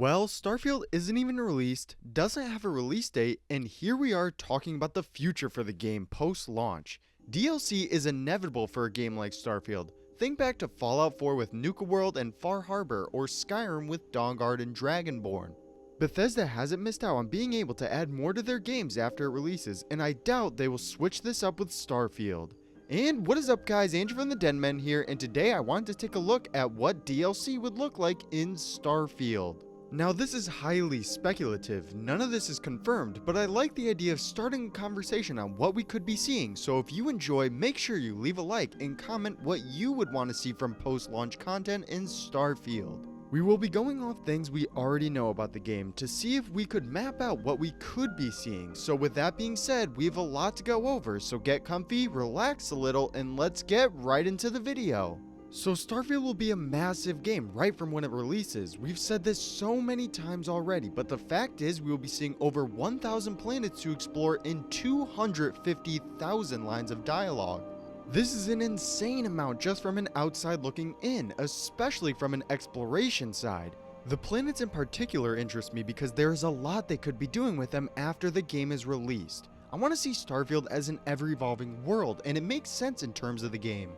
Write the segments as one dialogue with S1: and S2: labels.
S1: Well, Starfield isn't even released, doesn't have a release date, and here we are talking about the future for the game post-launch. DLC is inevitable for a game like Starfield. Think back to Fallout 4 with Nuka World and Far Harbor, or Skyrim with Dawnguard and Dragonborn. Bethesda hasn't missed out on being able to add more to their games after it releases, and I doubt they will switch this up with Starfield. And what is up guys, Andrew from the Den here, and today I wanted to take a look at what DLC would look like in Starfield. Now this is highly speculative, none of this is confirmed, but I like the idea of starting a conversation on what we could be seeing, so if you enjoy, make sure you leave a like and comment what you would want to see from post-launch content in Starfield. We will be going off things we already know about the game to see if we could map out what we could be seeing, so with that being said, we have a lot to go over, so get comfy, relax a little, and let's get right into the video. So Starfield will be a massive game right from when it releases. We've said this so many times already, but the fact is we will be seeing over 1,000 planets to explore in 250,000 lines of dialogue. This is an insane amount just from an outside looking in, especially from an exploration side. The planets in particular interest me because there is a lot they could be doing with them after the game is released. I want to see Starfield as an ever-evolving world, and it makes sense in terms of the game.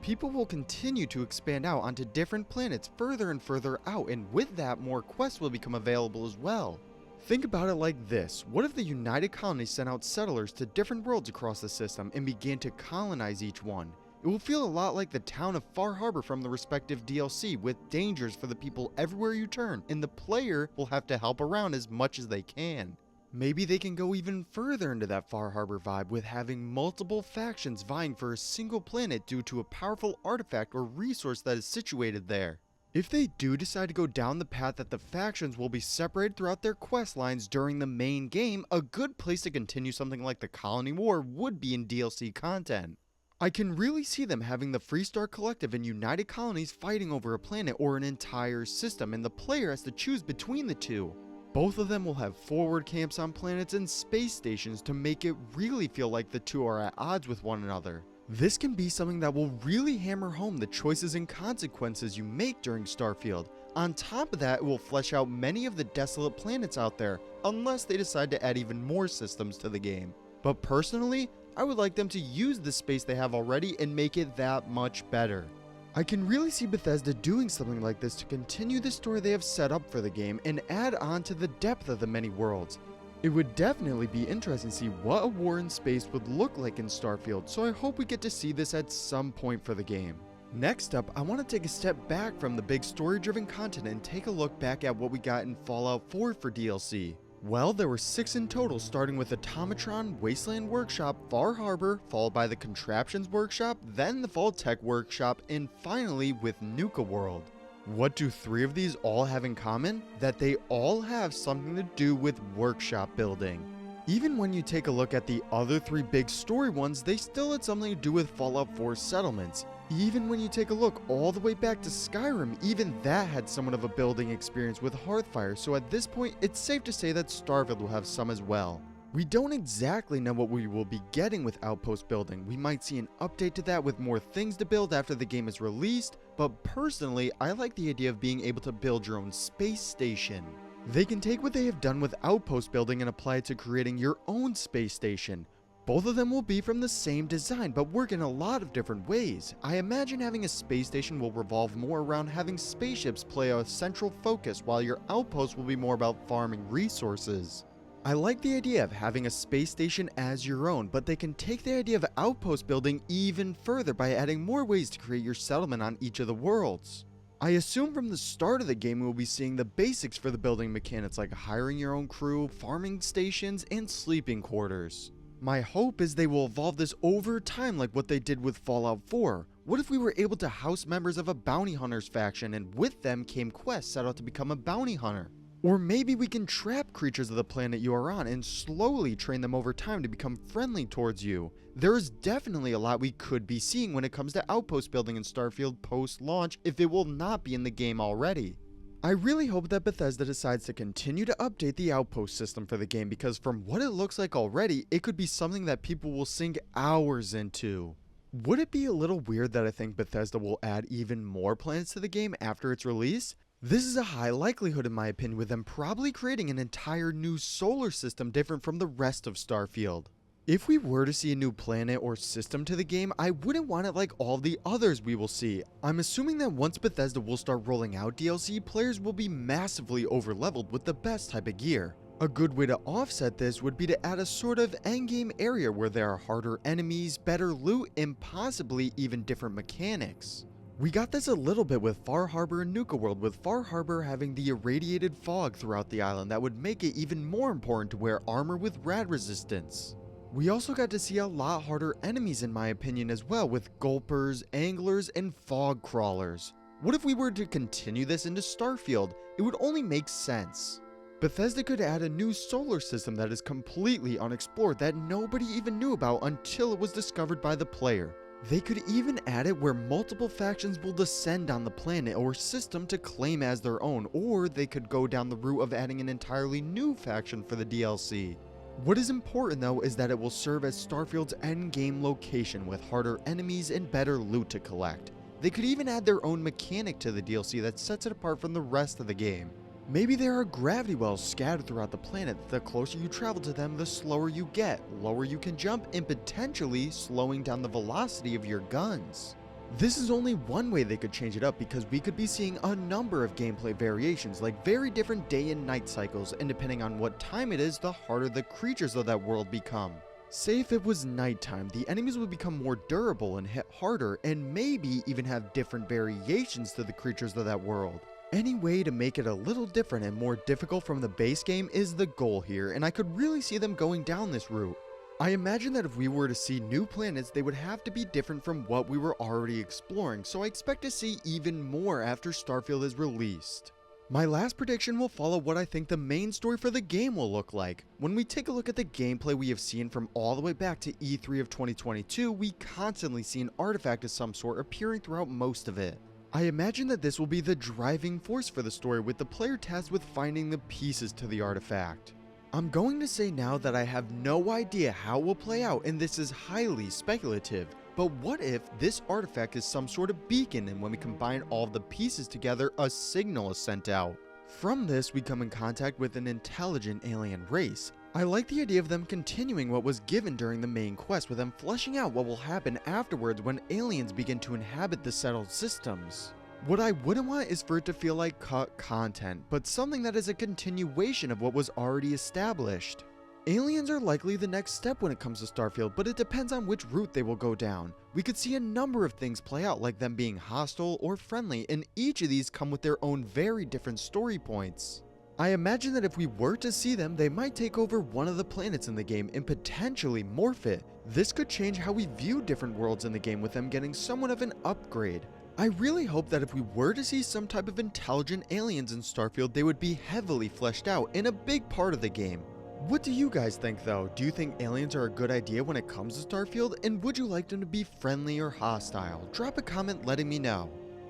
S1: People will continue to expand out onto different planets further and further out, and with that, more quests will become available as well. Think about it like this: what if the United Colonies sent out settlers to different worlds across the system and began to colonize each one? It will feel a lot like the town of Far Harbor from the respective DLC, with dangers for the people everywhere you turn, and the player will have to help around as much as they can. Maybe they can go even further into that Far Harbor vibe with having multiple factions vying for a single planet due to a powerful artifact or resource that is situated there. If they do decide to go down the path that the factions will be separated throughout their quest lines during the main game, a good place to continue something like the Colony War would be in DLC content. I can really see them having the Freestar Collective and United Colonies fighting over a planet or an entire system, and the player has to choose between the two. Both of them will have forward camps on planets and space stations to make it really feel like the two are at odds with one another. This can be something that will really hammer home the choices and consequences you make during Starfield. On top of that, it will flesh out many of the desolate planets out there, unless they decide to add even more systems to the game. But personally, I would like them to use the space they have already and make it that much better. I can really see Bethesda doing something like this to continue the story they have set up for the game and add on to the depth of the many worlds. It would definitely be interesting to see what a war in space would look like in Starfield, so I hope we get to see this at some point for the game. Next up, I want to take a step back from the big story-driven content and take a look back at what we got in Fallout 4 for DLC. Well, there were 6 in total, starting with Automatron, Wasteland Workshop, Far Harbor, followed by the Contraptions Workshop, then the Vault-Tec Workshop, and finally with Nuka World. What do 3 of these all have in common? That they all have something to do with workshop building. Even when you take a look at the other 3 big story ones, they still had something to do with Fallout 4 settlements. Even when you take a look all the way back to Skyrim, even that had somewhat of a building experience with Hearthfire, so at this point, it's safe to say that Starfield will have some as well. We don't exactly know what we will be getting with Outpost building. We might see an update to that with more things to build after the game is released, but personally, I like the idea of being able to build your own space station. They can take what they have done with Outpost building and apply it to creating your own space station. Both of them will be from the same design, but work in a lot of different ways. I imagine having a space station will revolve more around having spaceships play a central focus, while your outpost will be more about farming resources. I like the idea of having a space station as your own, but they can take the idea of outpost building even further by adding more ways to create your settlement on each of the worlds. I assume from the start of the game we will be seeing the basics for the building mechanics like hiring your own crew, farming stations, and sleeping quarters. My hope is they will evolve this over time like what they did with Fallout 4. What if we were able to house members of a bounty hunters faction and with them came quests set out to become a bounty hunter? Or maybe we can trap creatures of the planet you are on and slowly train them over time to become friendly towards you. There is definitely a lot we could be seeing when it comes to outpost building in Starfield post-launch if it will not be in the game already. I really hope that Bethesda decides to continue to update the outpost system for the game, because from what it looks like already, it could be something that people will sink hours into. Would it be a little weird that I think Bethesda will add even more planets to the game after its release? This is a high likelihood in my opinion, with them probably creating an entire new solar system different from the rest of Starfield. If we were to see a new planet or system to the game, I wouldn't want it like all the others we will see. I'm assuming that once Bethesda will start rolling out DLC, players will be massively overleveled with the best type of gear. A good way to offset this would be to add a sort of endgame area where there are harder enemies, better loot, and possibly even different mechanics. We got this a little bit with Far Harbor and Nuka World, with Far Harbor having the irradiated fog throughout the island that would make it even more important to wear armor with rad resistance. We also got to see a lot harder enemies in my opinion as well, with gulpers, anglers, and fog crawlers. What if we were to continue this into Starfield? It would only make sense. Bethesda could add a new solar system that is completely unexplored that nobody even knew about until it was discovered by the player. They could even add it where multiple factions will descend on the planet or system to claim as their own, or they could go down the route of adding an entirely new faction for the DLC. What is important though is that it will serve as Starfield's endgame location with harder enemies and better loot to collect. They could even add their own mechanic to the DLC that sets it apart from the rest of the game. Maybe there are gravity wells scattered throughout the planet. The closer you travel to them, the slower you get, lower you can jump, and potentially slowing down the velocity of your guns. This is only one way they could change it up, because we could be seeing a number of gameplay variations, like very different day and night cycles, and depending on what time it is, the harder the creatures of that world become. Say if it was nighttime, the enemies would become more durable and hit harder, and maybe even have different variations to the creatures of that world. Any way to make it a little different and more difficult from the base game is the goal here, and I could really see them going down this route. I imagine that if we were to see new planets, they would have to be different from what we were already exploring, so I expect to see even more after Starfield is released. My last prediction will follow what I think the main story for the game will look like. When we take a look at the gameplay we have seen from all the way back to E3 of 2022, we constantly see an artifact of some sort appearing throughout most of it. I imagine that this will be the driving force for the story, with the player tasked with finding the pieces to the artifact. I'm going to say now that I have no idea how it will play out, and this is highly speculative, but what if this artifact is some sort of beacon, and when we combine all of the pieces together, a signal is sent out? From this, we come in contact with an intelligent alien race. I like the idea of them continuing what was given during the main quest, with them fleshing out what will happen afterwards when aliens begin to inhabit the settled systems. What I wouldn't want is for it to feel like cut content, but something that is a continuation of what was already established. Aliens are likely the next step when it comes to Starfield, but it depends on which route they will go down. We could see a number of things play out, like them being hostile or friendly, and each of these come with their own very different story points. I imagine that if we were to see them, they might take over one of the planets in the game and potentially morph it. This could change how we view different worlds in the game, with them getting somewhat of an upgrade. I really hope that if we were to see some type of intelligent aliens in Starfield, they would be heavily fleshed out and a big part of the game. What do you guys think though? Do you think aliens are a good idea when it comes to Starfield, and would you like them to be friendly or hostile? Drop a comment letting me know.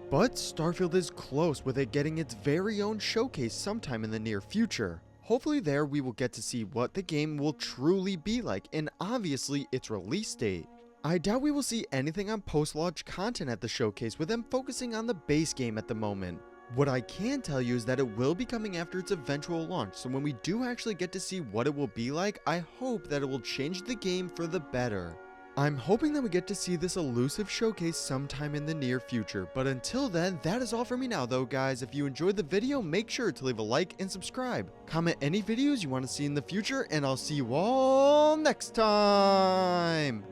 S1: But Starfield is close, with it getting its very own showcase sometime in the near future. Hopefully there we will get to see what the game will truly be like, and obviously its release date. I doubt we will see anything on post-launch content at the showcase, with them focusing on the base game at the moment. What I can tell you is that it will be coming after its eventual launch, so when we do actually get to see what it will be like, I hope that it will change the game for the better. I'm hoping that we get to see this elusive showcase sometime in the near future, but until then, that is all for me now though guys. If you enjoyed the video, make sure to leave a like and subscribe. Comment any videos you want to see in the future, and I'll see you all next time!